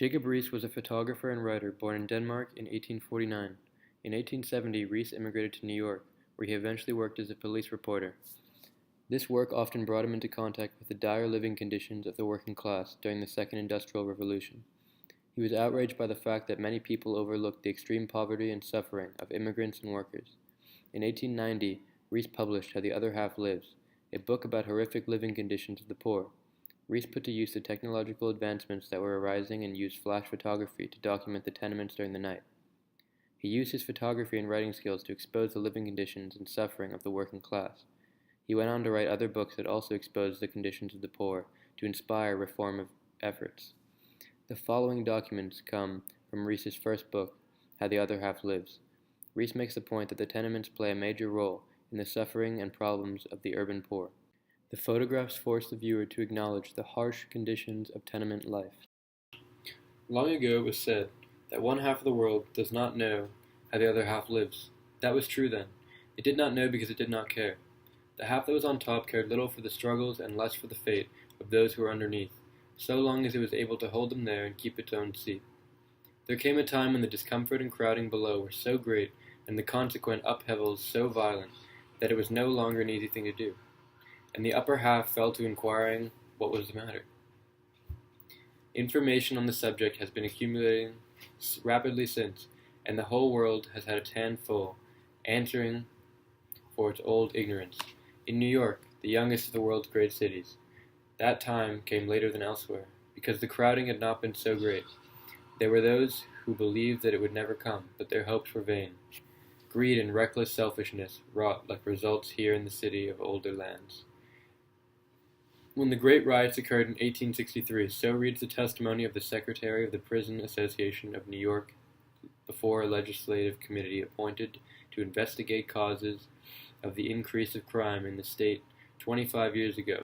Jacob Riis was a photographer and writer born in Denmark in 1849. In 1870, Riis immigrated to New York, where he eventually worked as a police reporter. This work often brought him into contact with the dire living conditions of the working class during the Second Industrial Revolution. He was outraged by the fact that many people overlooked the extreme poverty and suffering of immigrants and workers. In 1890, Riis published How the Other Half Lives, a book about horrific living conditions of the poor. Riis put to use the technological advancements that were arising and used flash photography to document the tenements during the night. He used his photography and writing skills to expose the living conditions and suffering of the working class. He went on to write other books that also exposed the conditions of the poor to inspire reform efforts. The following documents come from Riis's first book, How the Other Half Lives. Riis makes the point that the tenements play a major role in the suffering and problems of the urban poor. The photographs force the viewer to acknowledge the harsh conditions of tenement life. Long ago it was said that one half of the world does not know how the other half lives. That was true then. It did not know because it did not care. The half that was on top cared little for the struggles and less for the fate of those who were underneath, so long as it was able to hold them there and keep its own seat. There came a time when the discomfort and crowding below were so great and the consequent upheavals so violent that it was no longer an easy thing to do, and the upper half fell to inquiring what was the matter. Information on the subject has been accumulating rapidly since, and the whole world has had its hand full, answering for its old ignorance. In New York, the youngest of the world's great cities, that time came later than elsewhere, because the crowding had not been so great. There were those who believed that it would never come, but their hopes were vain. Greed and reckless selfishness wrought like results here in the city of older lands. When the great riots occurred in 1863, so reads the testimony of the Secretary of the Prison Association of New York before a legislative committee appointed to investigate causes of the increase of crime in the state 25 years ago.